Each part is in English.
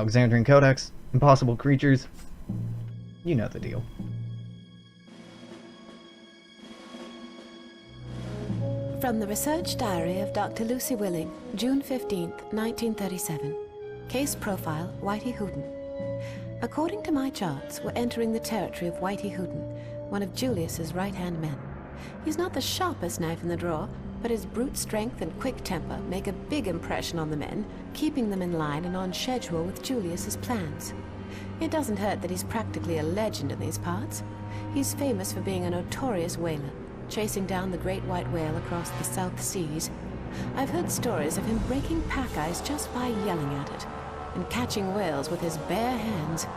Alexandrian Codex, impossible creatures. You know the deal. From the Research Diary of Dr. Lucy Willing, June 15, 1937. Case profile, Whitey Hooten. According to my charts, we're entering the territory of Whitey Hooten, one of Julius's right-hand men. He's not the sharpest knife in the drawer, but his brute strength and quick temper make a big impression on the men, keeping them in line and on schedule with Julius's plans. It doesn't hurt that he's practically a legend in these parts. He's famous for being a notorious whaler, chasing down the great white whale across the South Seas. I've heard stories of him breaking pack ice just by yelling at it, and catching whales with his bare hands.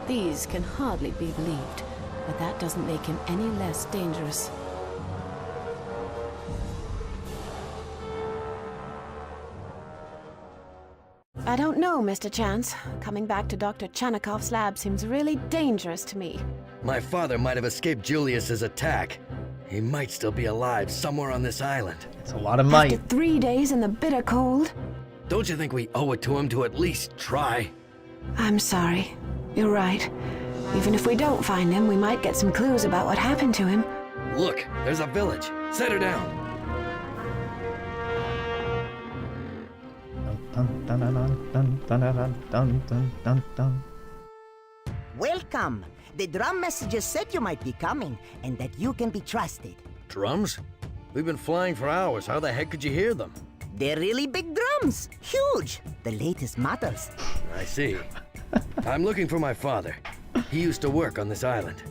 These can hardly be believed, but that doesn't make him any less dangerous. I don't know, Mr. Chance. Coming back to Dr. Chanakov's lab seems really dangerous to me. My father might have escaped Julius's attack. He might still be alive somewhere on this island. It's a lot of might. After 3 days in the bitter cold? Don't you think we owe it to him to at least try? I'm sorry. You're right. Even if we don't find him, we might get some clues about what happened to him. Look, there's a village. Set her down. Dun, dun, dun, dun, dun, dun, dun, dun, dun, dun. Welcome! The drum messages said you might be coming, and that you can be trusted. Drums? We've been flying for hours. How the heck could you hear them? They're really big drums! Huge! The latest models. I see. I'm looking for my father. He used to work on this island.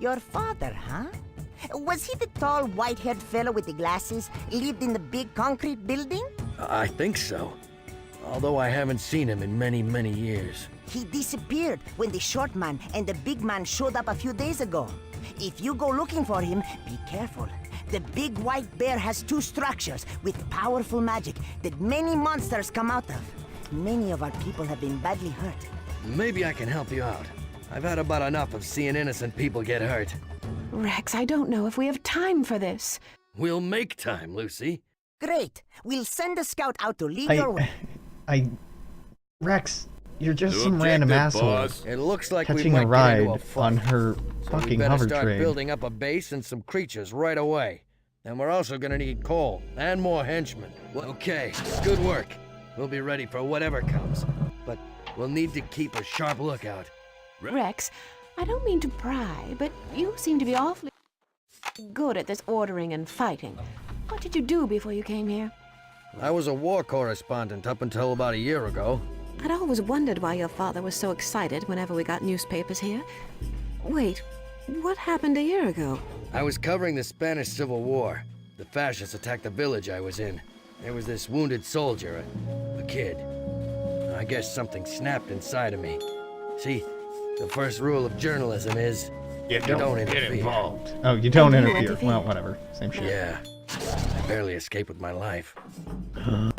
Your father, huh? Was he the tall, white-haired fellow with the glasses, lived in the big concrete building? I think so. Although I haven't seen him in many, many years. He disappeared when the short man and the big man showed up a few days ago. If you go looking for him, be careful. The big white bear has 2 structures with powerful magic that many monsters come out of. Many of our people have been badly hurt. Maybe I can help you out. I've had about enough of seeing innocent people get hurt. Rex, I don't know if we have time for this. We'll make time, Lucy. Great. We'll send a scout out to lead your way. Rex, you're just some random asshole It looks like catching we a might get into ride a fight. on her So we fucking better hover start train. building up a base and some creatures right away. And we're also gonna need coal and more henchmen. Okay, good work. We'll be ready for whatever comes. But we'll need to keep a sharp lookout. Rex, I don't mean to pry, but you seem to be awfully good at this ordering and fighting. What did you do before you came here? I was a war correspondent up until about a year ago. I'd always wondered why your father was so excited whenever we got newspapers here. Wait, what happened a year ago? I was covering the Spanish Civil War. The fascists attacked the village I was in. There was this wounded soldier, a kid. I guess something snapped inside of me. See, the first rule of journalism is you don't interfere. Oh, you don't And you interfere. interfere. Well, whatever. Same shit. Yeah, I barely escaped with my life.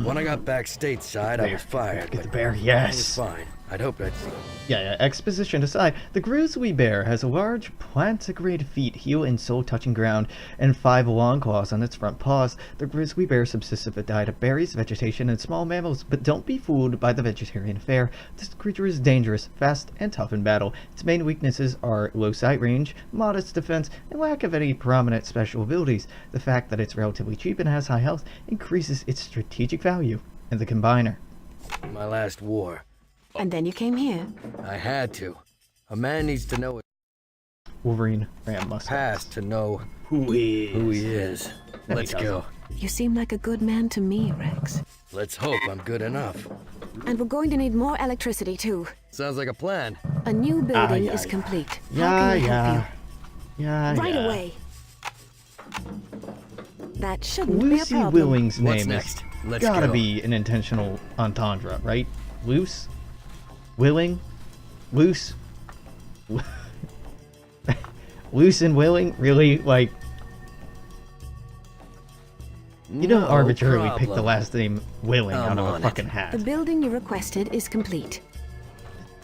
When I got back stateside, I was fired, Get the but bear, I was yes. fine. I'd hoped I'd see. Yeah, exposition aside, the grizzly bear has a large plantigrade feet, heel and sole touching ground, and 5 long claws on its front paws. The grizzly bear subsists of a diet of berries, vegetation, and small mammals, but don't be fooled by the vegetarian fare. This creature is dangerous, fast, and tough in battle. Its main weaknesses are low sight range, modest defense, and lack of any prominent special abilities. The fact that it's relatively cheap and has high health increases its strategic value. And the combiner. My last war. And then you came here. I had to. A man needs to know his Wolverine ram mustache. past to know Who he who he is. Let's go. You seem like a good man to me, Rex. Let's hope I'm good enough. And we're going to need more electricity, too. Sounds like a plan. A new building yeah, is yeah. complete. Yeah, How can I yeah. help Yeah, you? Right yeah. away. That shouldn't be a Lucy problem. Willing's What's name next? is Let's gotta go. be an intentional entendre, right? Loose? Willing? Loose? Loose and willing? Really? Like, you don't No arbitrarily pick the problem. last name Willing I'm out of a on it. fucking hat. The building you requested is complete.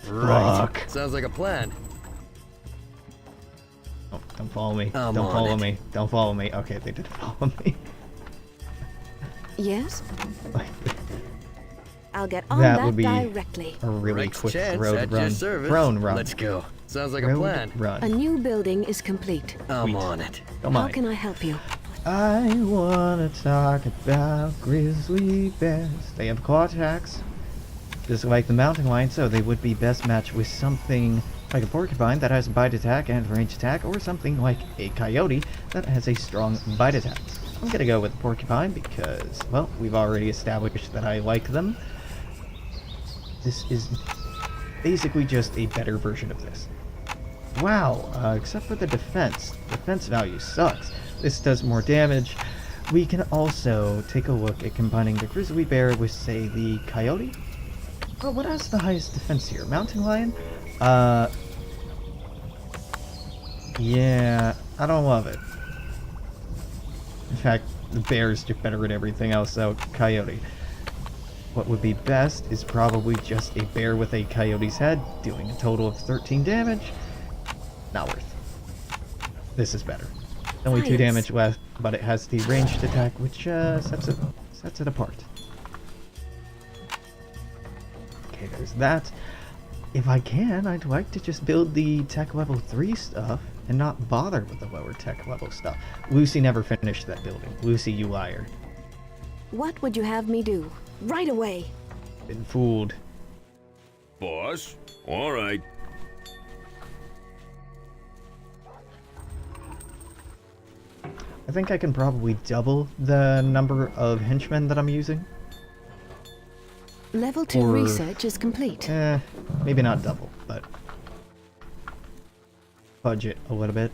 Right. Fuck. Sounds like a plan. Oh, don't follow me. I'm Don't on follow it. me. Don't follow me. Okay, they did follow me. Yes? I'll get on That that would be directly. a really Rex quick Chance road at your run. service. Drone run. Let's go. Sounds like a Road plan. A run. new building is complete. I'm Sweet. on it. Come How on. can I help you? I wanna talk about grizzly bears. They have claw attacks, just like the mountain lion, so they would be best matched with something like a porcupine that has a bite attack and range attack, or something like a coyote that has a strong bite attack. I'm gonna go with the porcupine because, well, we've already established that I like them. This is basically just a better version of this. Wow, except for the defense. Defense value sucks. This does more damage. We can also take a look at combining the grizzly bear with, say, the coyote. Well, what has the highest defense here? Mountain lion? Yeah, I don't love it. In fact, the bear's just better at everything else, so coyote. What would be best is probably just a bear with a coyote's head, doing a total of 13 damage. Not worth. This is better. Only 2 damage left, but it has the ranged attack, which sets it apart. Okay, there's that. If I can, I'd like to just build the tech level 3 stuff and not bother with the lower tech level stuff. Lucy never finished that building. Lucy, you liar. What would you have me do? Right away. Been fooled. Boss? All right. I think I can probably double the number of henchmen that I'm using. Level 2 Or- research is complete. Maybe not double, but budget a little bit.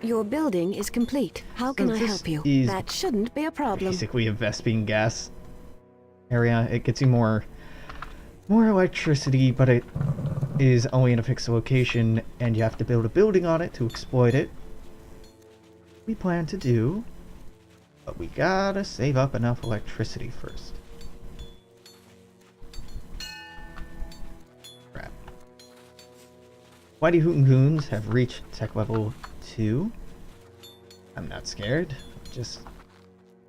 Your building is complete. How can I this help you? is That shouldn't be a problem. Basically a Vespine gas area. It gets you more electricity, but it is only in a fixed location, and you have to build a building on it to exploit it. We plan to do, but we gotta save up enough electricity first. Crap. Whitey Hootin' Goons have reached tech level 2. I'm not scared, just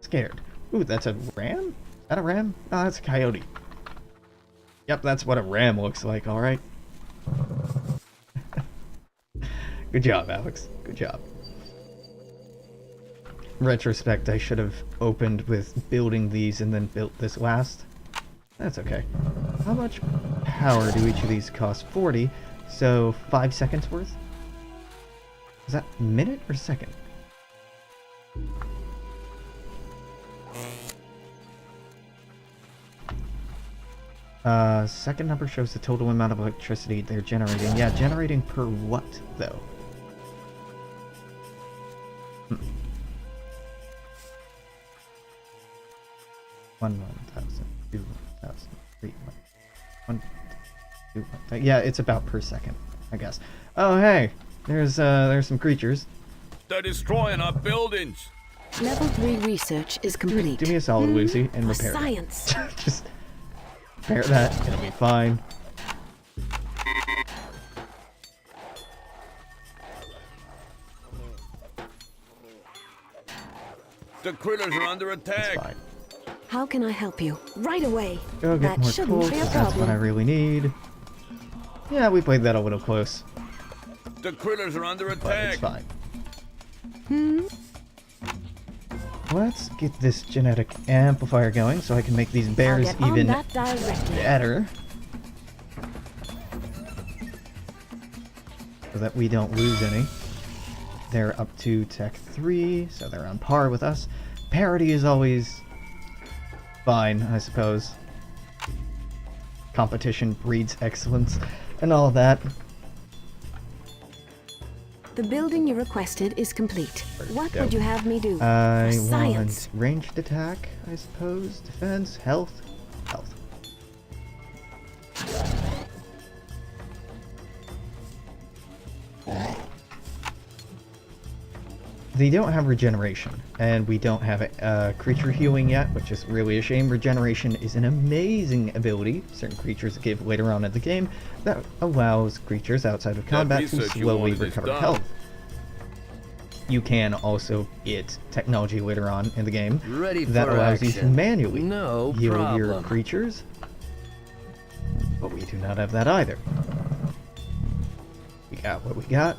scared. Ooh, that's a ram? Is that a ram? No, that's a coyote. Yep, that's what a ram looks like, alright. Good job, Alex. Good job. Retrospect, I should have opened with building these and then built this last. That's okay. How much power do each of these cost? 40, so 5 seconds worth? Is that minute or second? Second number shows the total amount of electricity they're generating. Yeah, generating per what, though? 1,000, 2,000, 3,000, 2,000. Yeah, it's about per second, I guess. Oh, hey, there's some creatures. They're destroying our buildings. Level 3 research is complete. Do me a solid, Lucy, and For repair science. that. Just repair that, it'll be fine. The critters are under It's attack. fine. How can I help you? Right away. Go get That more shouldn't tools, be a that's what I problem. really need. Yeah, we played that a little close, The critters are under but it's attack. fine. Let's get this genetic amplifier going so I can make these I'll bears get on even that directly. better. So that we don't lose any. They're up to Tech 3, so they're on par with us. Parity is always fine, I suppose. Competition breeds excellence and all that. The building you requested is complete. What Dope. would you have me do? I For science. want ranged attack, I suppose. Defense, health, health. They don't have regeneration, and we don't have creature healing yet, which is really a shame. Regeneration is an amazing ability certain creatures give later on in the game that allows creatures outside of combat to research you slowly wanted is recover done. health. you can also get technology later on in the game Ready that for allows you to action. manually No heal your problem. creatures. But we do not have that either. We got what we got.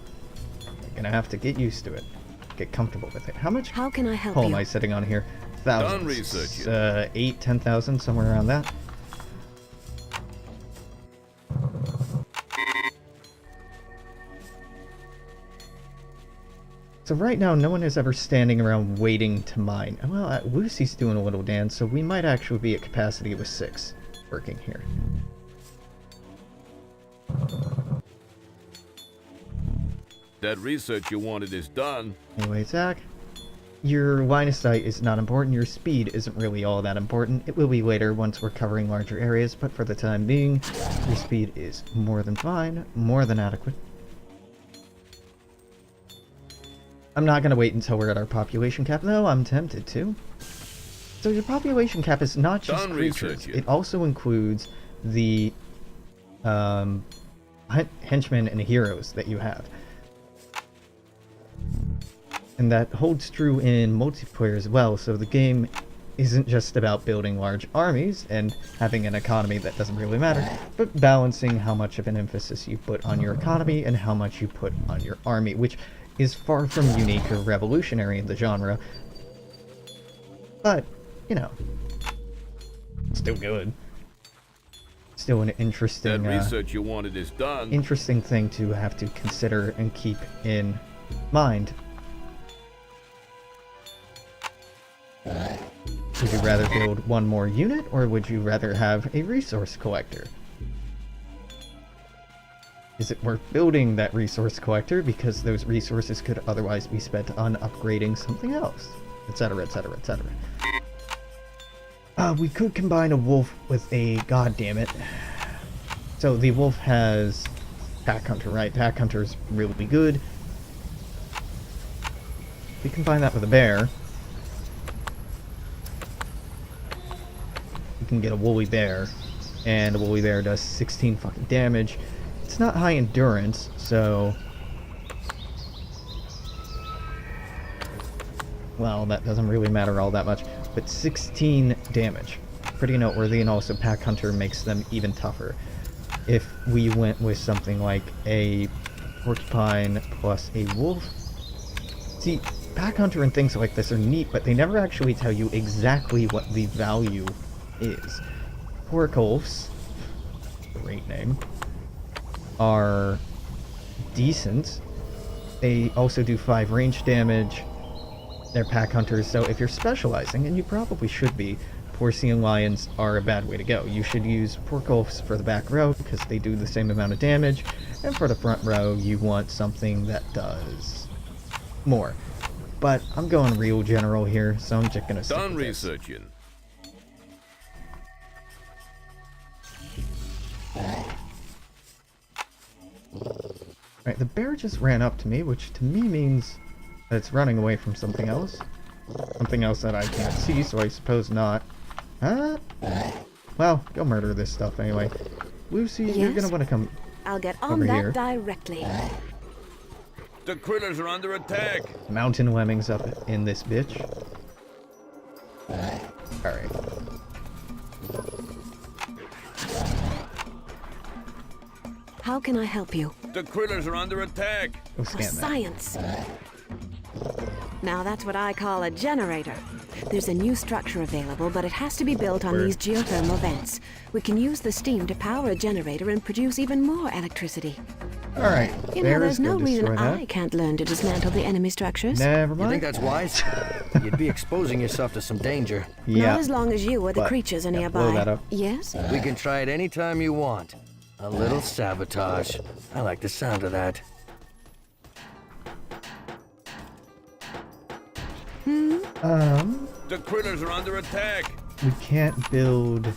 We're gonna have to get used to it. Get comfortable with it. How much How can I help coal you? am I sitting on here? Done Thousands. researching. 8, 10,000, somewhere around that. So right now, no one is ever standing around waiting to mine. Well, Lucy's doing a little dance, so we might actually be at capacity with 6 working here. That research you wanted is done. Anyway, Zach, your line of sight is not important. Your speed isn't really all that important. It will be later once we're covering larger areas, but for the time being, your speed is more than fine, more than adequate. I'm not going to wait until we're at our population cap, though I'm tempted to. So your population cap is not just Done creatures. researching. It also includes the henchmen and heroes that you have. And that holds true in multiplayer as well, so the game isn't just about building large armies and having an economy that doesn't really matter, but balancing how much of an emphasis you put on your economy and how much you put on your army, which is far from unique or revolutionary in the genre. But, you know, still good. Still an interesting, That research you wanted is done. interesting thing to have to consider and keep in mind. Would you rather build one more unit, or would you rather have a resource collector? Is it worth building that resource collector because those resources could otherwise be spent on upgrading something else, etc., etc., etc. We could combine a wolf with a goddammit. So the wolf has Pack Hunter, right? Pack Hunter's really good. We combine that with a bear. You can get a woolly bear, and a woolly bear does 16 fucking damage. It's not high endurance, so... well, that doesn't really matter all that much, but 16 damage. Pretty noteworthy, and also Pack Hunter makes them even tougher. If we went with something like a porcupine plus a wolf... see, Pack Hunter and things like this are neat, but they never actually tell you exactly what the value is. Porcolfs, great name, are decent. They also do 5 range damage. They're Pack Hunters, so if you're specializing, and you probably should be, Porcian Lions are a bad way to go. You should use Porcolfs for the back row, because they do the same amount of damage, and for the front row, you want something that does more. But I'm going real general here, so I'm just gonna stick Done with this. researching. Right, the bear just ran up to me, which to me means that it's running away from something else. Something else that I can't see, so I suppose not. Huh? Well, go murder this stuff anyway. Lucy, you're Yes? gonna want to come I'll get on over that here. directly. The critters are under attack. Mountain lemmings up in this bitch. Alright. How can I help you? The critters are under attack. Go A scan that. science. Now that's what I call a generator. There's a new structure available, but it has to be built on Word. these geothermal vents. We can use the steam to power a generator and produce even more electricity. Alright, You know, bear there's is no gonna reason destroy I that. can't learn to dismantle the enemy structures. Never You mind. think that's wise? You'd be exposing yourself to some danger. Yeah. Not as long as you or the but- creatures are yeah, nearby. blow that up. Yes? We can try it anytime you want. A little sabotage. I like the sound of that. The critters are under attack. We can't build... oh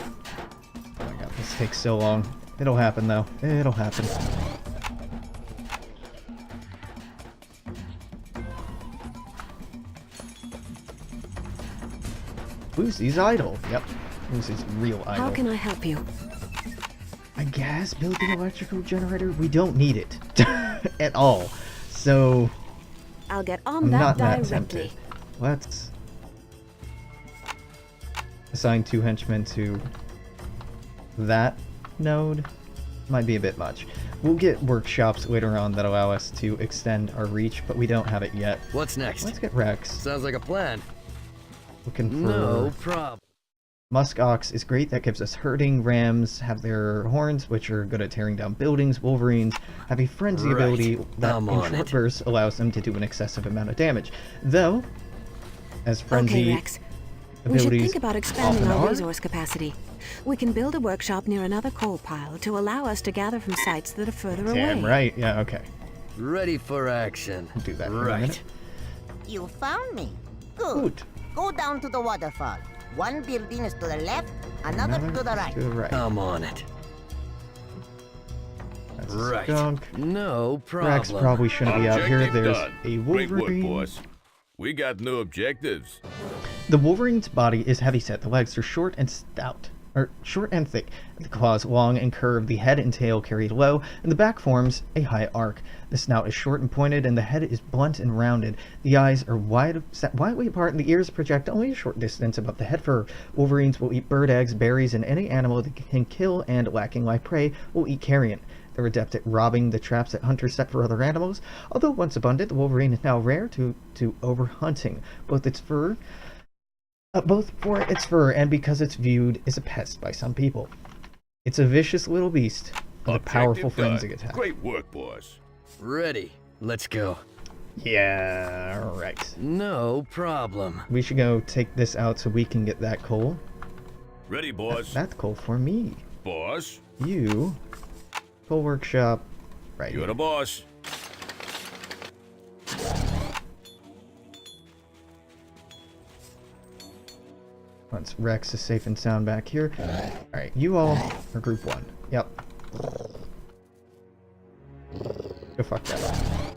my god, this takes so long. It'll happen though. It'll happen. Lucy's idle. Yep. Lucy's real idle. How can I help you? I guess build the electrical generator. We don't need it at all. So I'll get on I'm that not that directly. tempted. Let's assign 2 henchmen to that node. Might be a bit much. We'll get workshops later on that allow us to extend our reach, but we don't have it yet. What's next? Let's get Rex. Sounds like a plan. Looking for... No problem. Musk Ox is great. That gives us herding. Rams have their horns, which are good at tearing down buildings. Wolverines have a frenzy Right. ability that I'm in on short it. bursts allows them to do an excessive amount of damage. Though, as frenzy Okay, Rex. We should abilities think about expanding often our are, resource capacity. We can build a workshop near another coal pile to allow us to gather from sites that are further damn away. right. Yeah, okay. Ready for action. We'll do that in a Right. minute. You found me. Good. Good. Go down to the waterfall. One building is to the left, another to the right. To the right. I'm on it. That's a Right. skunk. No problem. Rex probably shouldn't be out here. Objective There's done. a Great work, Wolverine. boss. We got new objectives. The Wolverine's body is heavyset. The legs are short and stout, or short and thick. The claws long and curved. The head and tail carried low, and the back forms a high arc. The snout is short and pointed, and the head is blunt and rounded. The eyes are set widely apart, and the ears project only a short distance above the head fur. Wolverines will eat bird eggs, berries, and any animal that can kill, and lacking live prey will eat carrion. They're adept at robbing the traps that hunters set for other animals. Although once abundant, the Wolverine is now rare to overhunting. Both for its fur and because it's viewed as a pest by some people. It's a vicious little beast with a powerful Objective done. frenzy attack. Great work, boss. Ready. Let's go. Yeah, right. No problem. We should go take this out so we can get that coal. Ready, boss. That's coal for me. Boss, You. Coal workshop. Right. you're the boss. Once Rex is safe and sound back here. Alright, you all are group 1. Yep. Go fuck that up.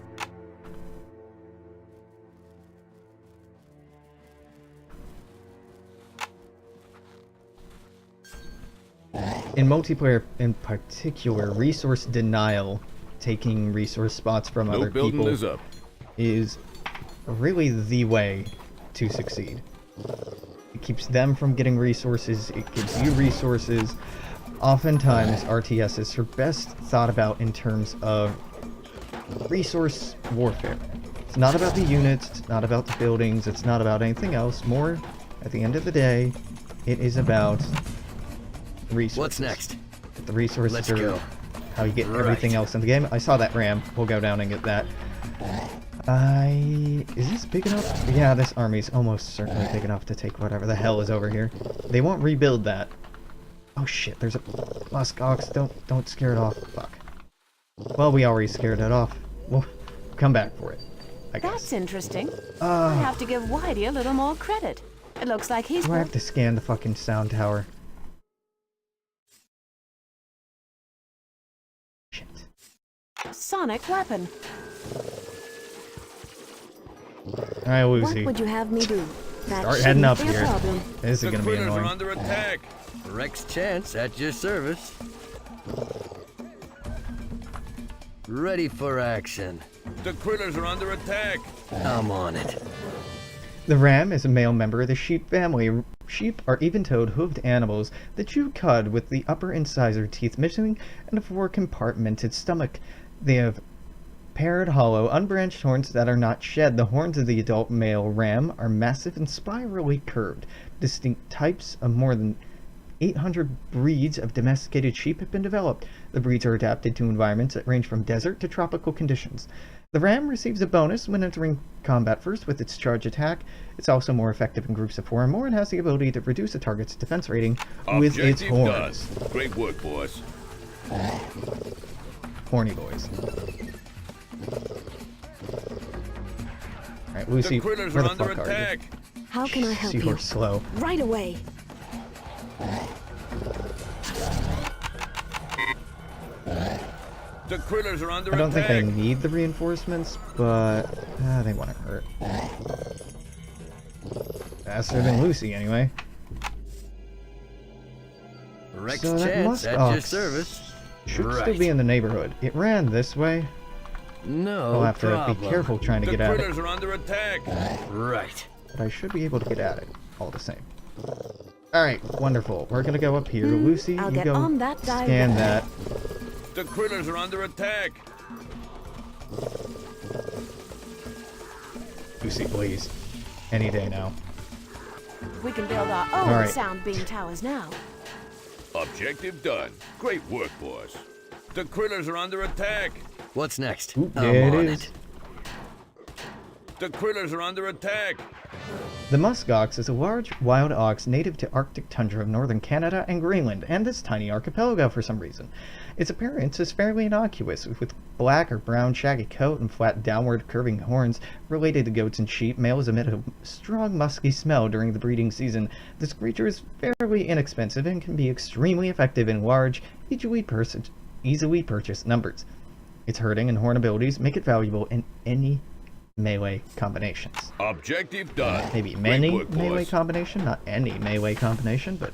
In multiplayer in particular, resource denial, taking resource spots from No other building people, is up. is really the way to succeed. It keeps them from getting resources, it gives you resources. Oftentimes, RTSs are best thought about in terms of resource warfare. It's not about the units, it's not about the buildings, it's not about anything else. More, at the end of the day, it is about resources. What's next? The resources Let's are go. how you get Right. everything else in the game. I saw that ram. We'll go down and get that. Is this big enough? Yeah, this army's almost certainly big enough to take whatever the hell is over here. They won't rebuild that. Oh shit, there's a Musk Ox. Don't scare it off. Fuck. Well, we already scared it off. We'll come back for it, I guess. That's interesting. I have to give Whitey a little more credit. It looks like he's... Do I have to scan the fucking sound tower? Shit. Sonic weapon. Alright, What Lucy. would you have me do? That Start heading up shouldn't be a here. problem. This is The gonna be critters are annoying. under attack. Rex Chance at your service. Ready for action. The critters are under attack. I'm on it. The ram is a male member of the sheep family. Sheep are even-toed, hoofed animals that chew cud with the upper incisor teeth missing and a four-compartmented stomach. They have paired, hollow, unbranched horns that are not shed. The horns of the adult male ram are massive and spirally curved. Distinct types of more than 800 breeds of domesticated sheep have been developed. The breeds are adapted to environments that range from desert to tropical conditions. The ram receives a bonus when entering combat first with its charge attack. It's also more effective in groups of 4 or more and has the ability to reduce a target's defense rating with its Objective horns. done. Great work, boss. Horny boys. Alright, Lucy, The critters where are the under fuck are you? attack. How can I help you? Seahorse slow. Right away. The critters are under I don't attack. think I need the reinforcements, but they won't hurt. Faster than Lucy, anyway. Rex So that Chance Musk at your Ox service. should Right. still be in the neighborhood. It ran this way. No I'll have to problem. be careful trying to The get at it. critters are under attack. Right. But I should be able to get at it, all the same. Alright, wonderful. We're gonna go up here. Lucy, I'll you get go on that scan that. The critters are under attack. Lucy, please. Any day now. We can build our own All right. sound beam towers now. Objective done. Great work, boss. The critters are under attack. What's next? Oop, I'm there it on is. The critters are under attack. The musk ox is a large, wild ox native to Arctic tundra of northern Canada and Greenland, and this tiny archipelago for some reason. Its appearance is fairly innocuous, with black or brown shaggy coat and flat downward curving horns. Related to goats and sheep, males emit a strong musky smell during the breeding season. This creature is fairly inexpensive and can be extremely effective in large, easily purchased numbers. Its herding and horn abilities make it valuable in any melee combinations. Objective done. Maybe Great many work, melee boss. combination, not any melee combination, but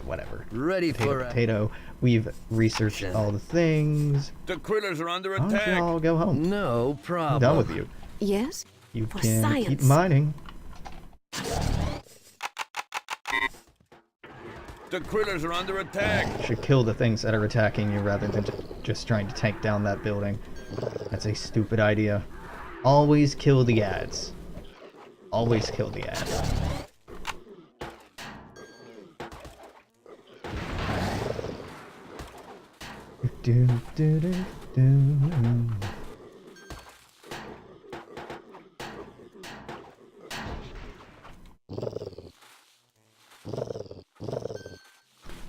whatever. Ready Potato, for potato. We've researched all the things. The critters are under Why don't you attack. all go home? No I'm problem. done with you. Yes? You For can science. keep mining. The critters are under attack. You should kill the things that are attacking you rather than just trying to tank down that building. That's a stupid idea. Always kill the ads. Always kill the ads. Do, do, do, do.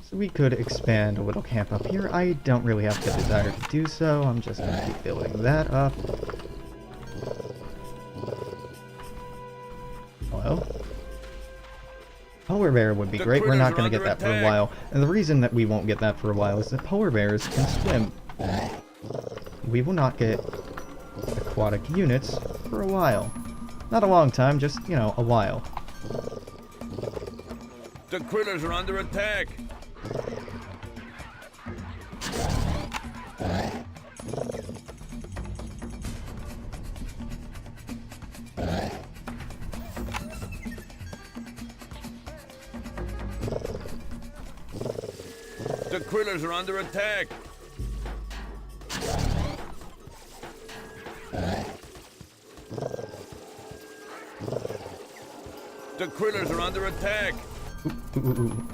So we could expand a little camp up here. I don't really have the desire to do so. I'm just going to keep building that up. Hello? Polar bear would be The great. We're not critters going are to get under that for a attack. while. And the reason that we won't get that for a while is that polar bears can swim. We will not get aquatic units for a while. Not a long time, just, you know, a while. The critters are under attack. The critters are under attack. The critters are under attack. Ooh, ooh, ooh.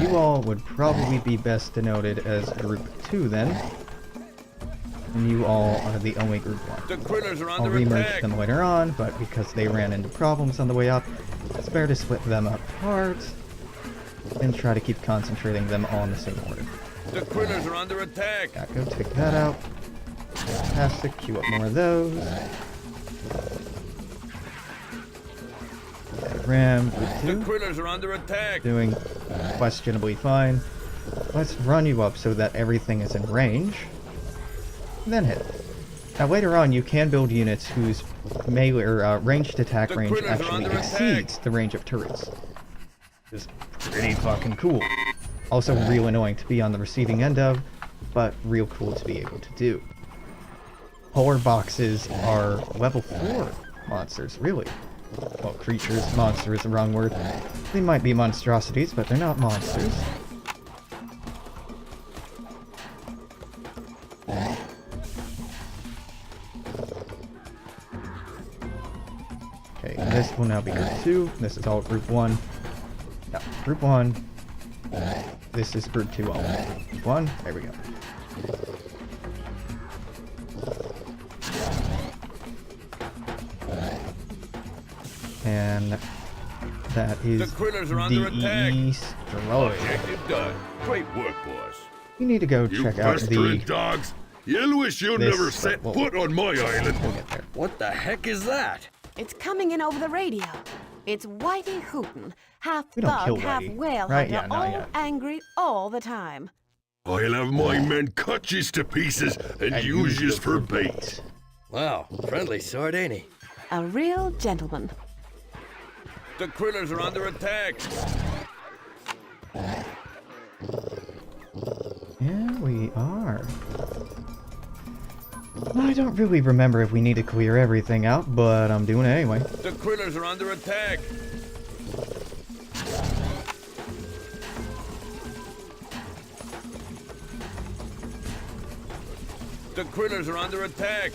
You all would probably be best denoted as Group 2 then. And you all are the only Group 1. The critters are I'll under remerge attack. them later on, but because they ran into problems on the way up, it's better to split them apart and try to keep concentrating them all in the same order. The critters are under attack. Yeah, go take that out. Fantastic, queue up more of those. Ram, Group The 2. critters are under attack. Doing questionably fine. Let's run you up so that everything is in range. Then hit. Now later on you can build units whose melee or ranged attack The range critters are actually under exceeds attack. the range of turrets. Which is pretty fucking cool. Also real annoying to be on the receiving end of, but real cool to be able to do. Polar boxes are level 4 monsters, really. Well, creatures. Monster is the wrong word. They might be monstrosities, but they're not monsters. Okay, and this will now be Group 2. This is all Group 1. No, Group 1. This is Group 2 only. Group 1, there we go. And that is The critters are under attack. Destroy. Objective done. Great work, boss. You need to go You check out pestering the... dogs. You'll wish you This, never but set we'll- foot on my island. We'll get there. What the heck is that? It's coming in over the radio. It's Whitey Hooten, half We don't kill thug, half Whitey, whale right? hunter, Yeah, not all yet. angry all the time. I'll have my men cut yous to pieces and use yous for bait. Wow, friendly sort, ain't he? A real gentleman. The critters are under attack. Yeah, we are. I don't really remember if we need to clear everything out, but I'm doing it anyway. The critters are under attack. The critters are under attack.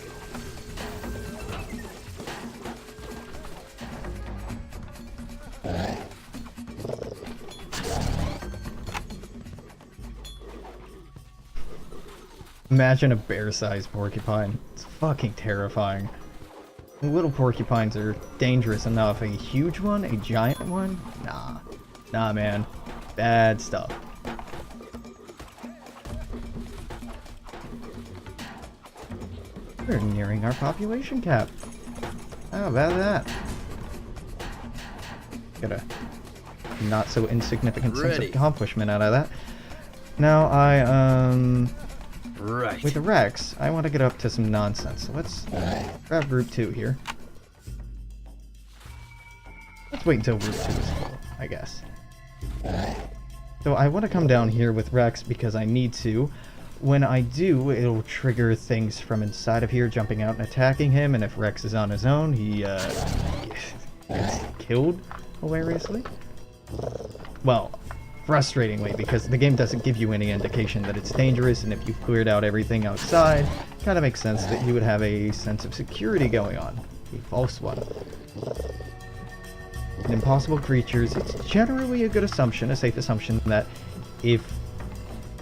Imagine a bear-sized porcupine. It's fucking terrifying. Little porcupines are dangerous enough. A huge one? A giant one? Nah. Nah, man. Bad stuff. We're nearing our population cap. How about that? Got a not so insignificant sense of accomplishment out of that. Now Right. with the Rex, I want to get up to some nonsense. So let's grab Route 2 here. Let's wait until Route 2 is full, I guess. So I want to come down here with Rex because I need to. When I do, it'll trigger things from inside of here jumping out and attacking him, and if Rex is on his own, he gets killed hilariously. Well, frustratingly, because the game doesn't give you any indication that it's dangerous, and if you've cleared out everything outside, it kind of makes sense that you would have a sense of security going on. A false one. In impossible creatures, it's generally a good assumption, a safe assumption, that if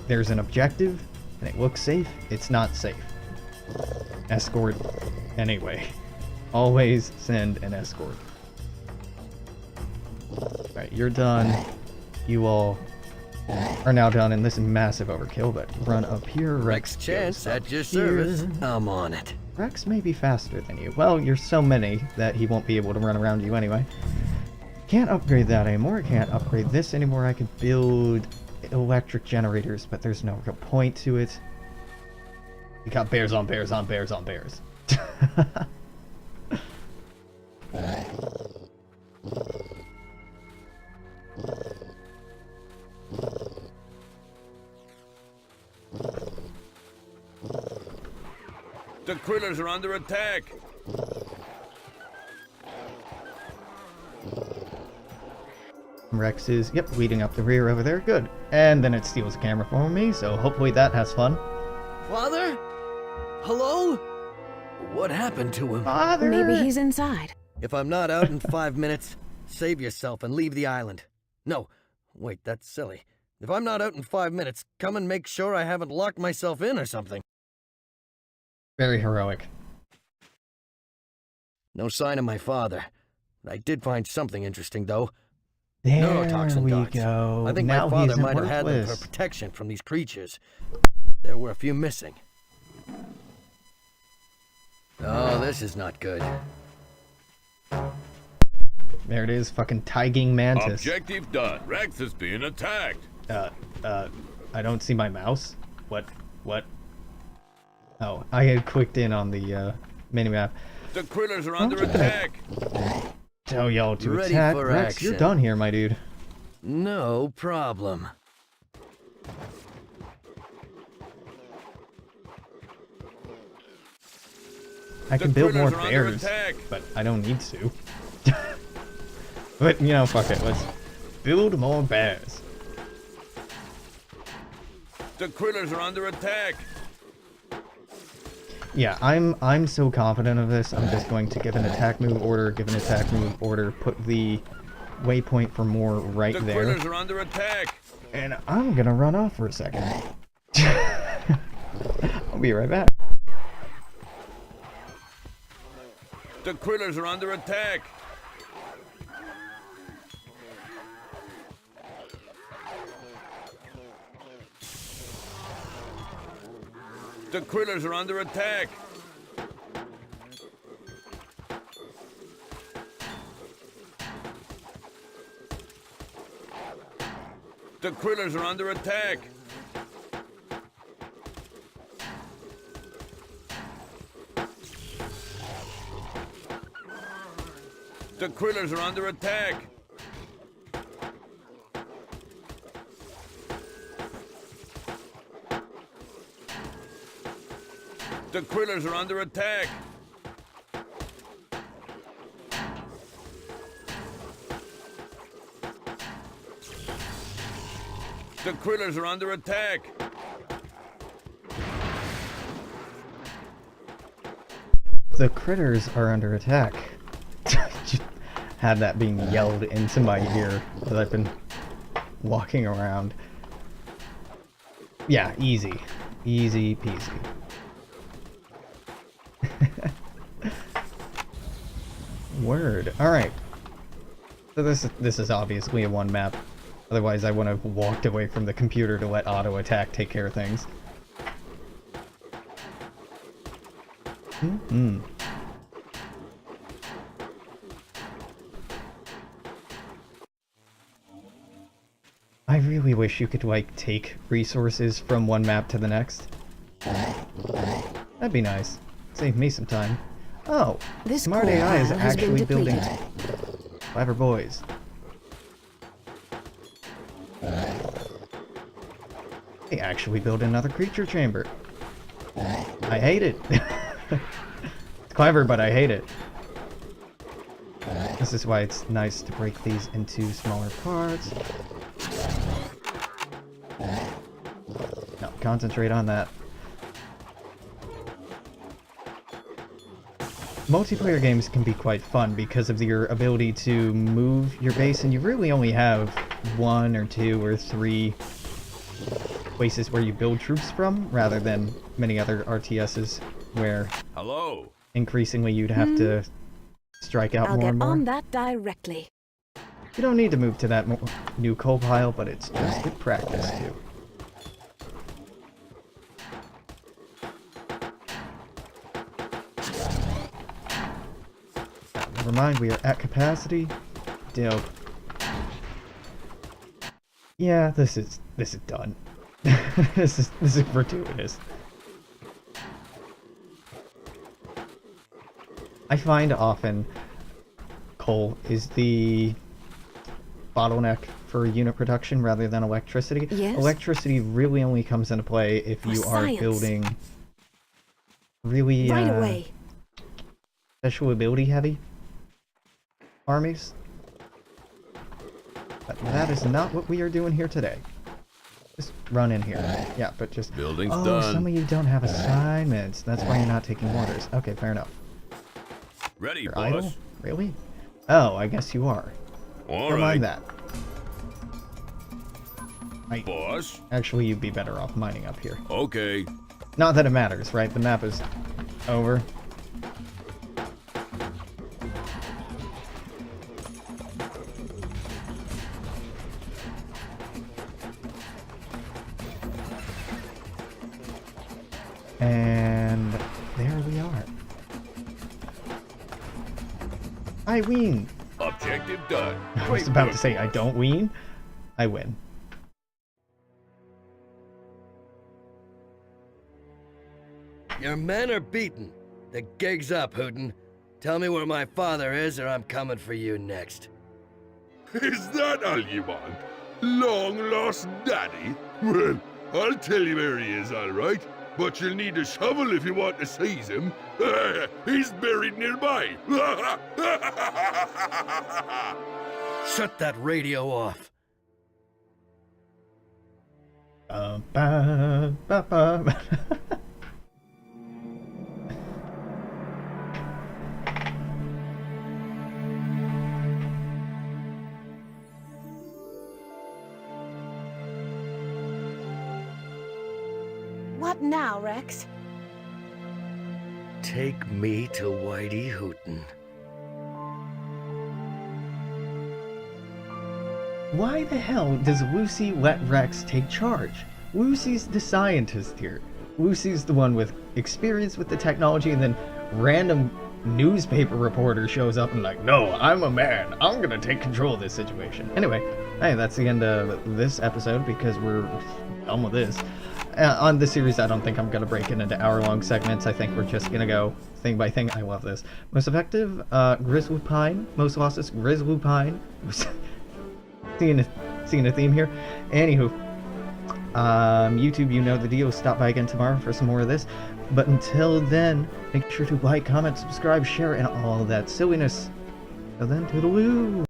there's an objective and it looks safe, it's not safe. Escort anyway. Always send an escort. Alright, you're done. You all are now done in this massive overkill, but run up here. Rex Chance at your service. I'm on it. Rex may be faster than you. Well, you're so many that he won't be able to run around you anyway. Can't upgrade that anymore. Can't upgrade this anymore. I could build electric generators, but there's no real point to it. We got bears on bears on bears on bears. The critters are under attack. Rex is, yep, leading up the rear over there. Good. And then it steals the camera from me, so hopefully that has fun. Father? Hello? What happened to him? Father! Maybe he's inside. If I'm not out in 5 minutes, save yourself and leave the island. No, wait, that's silly. If I'm not out in 5 minutes, come and make sure I haven't locked myself in or something. Very heroic. No sign of my father. I did find something interesting, though. There Neurotoxin we dots. go. I think now my father he's might have had them for worthless. protection from these creatures. There were a few missing. Oh, this is not good. There it is, fucking Tiging Mantis. Objective done. Rex is being attacked. I don't see my mouse. What? Oh, I had clicked in on the minimap. The critters are under attack. Tell y'all to Ready attack. for Rex, you're action. done here, my dude. No problem. I can The build more critters are under bears, attack. but I don't need to. But, you know, fuck it. Let's build more bears. The critters are under attack. Yeah, I'm so confident of this. I'm just going to give an attack move order, put the waypoint for more right The there. critters are under attack. And I'm gonna run off for a second. I'll be right back. The critters are under attack. The critters are under attack. The critters are under attack. The critters are under attack. The Krillers are under attack! The Krillers are under attack! The critters are under attack. Had that being yelled into my ear as I've been walking around. Yeah, easy. Easy peasy. Word. Alright. So this is obviously a one map. Otherwise I wouldn't have walked away from the computer to let auto attack take care of things. I really wish you could, like, take resources from one map to the next. That'd be nice. Save me some time. Oh, This Smart core AI is pile has been actually building depleted. clever boys. They actually build another creature chamber. I hate it. It's clever, but I hate it. This is why it's nice to break these into smaller parts. No, concentrate on that. Multiplayer games can be quite fun because of your ability to move your base, and you really only have 1 or 2 or 3 places where you build troops from, rather than many other RTSs where Hello? increasingly you'd have to strike out I'll more get and more. on that directly. You don't need to move to that new coal pile, but it's just good practice too. Never mind, we are at capacity. Dope. Yeah, this is done. this is gratuitous. I find often coal is the bottleneck for unit production rather than electricity. Yes? Electricity really only comes into play if For you are science. building really Right away. special ability heavy armies. But that is not what we are doing here today. Just run in here. Yeah, but just... Building's oh, done. some of you don't have assignments. That's why you're not taking orders. Okay, fair enough. Ready, You're boss. idle? Really? Oh, I guess you are. All Never right, mind that. boss. Actually, you'd be better off mining up here. Okay. Not that it matters, right? The map is over. And there we are. I win! Objective done. I was Great about work, to say I boss. don't win. I win. Your men are beaten. The gig's up, Hooten. Tell me where my father is, or I'm coming for you next. Is that all you want? Long lost daddy? Well, I'll tell you where he is, all right. But you'll need a shovel if you want to seize him. He's buried nearby. Shut that radio off. Ba, ba, ba. What now, Rex? Take me to Whitey Hooten. Why the hell does Lucy let Rex take charge? Lucy's the scientist here. Lucy's the one with experience with the technology, and then random newspaper reporter shows up and like, no, I'm a man. I'm gonna take control of this situation. Anyway, hey, that's the end of this episode because we're done with this. On this series, I don't think I'm gonna break it into hour-long segments. I think we're just gonna go thing by thing. I love this. Most effective, Grizzly Pine. Most losses, Grizzly Pine. seeing a theme here. Anywho, YouTube, you know the deal. Stop by again tomorrow for some more of this. But until then, make sure to like, comment, subscribe, share, and all that silliness. Till then, toodaloo!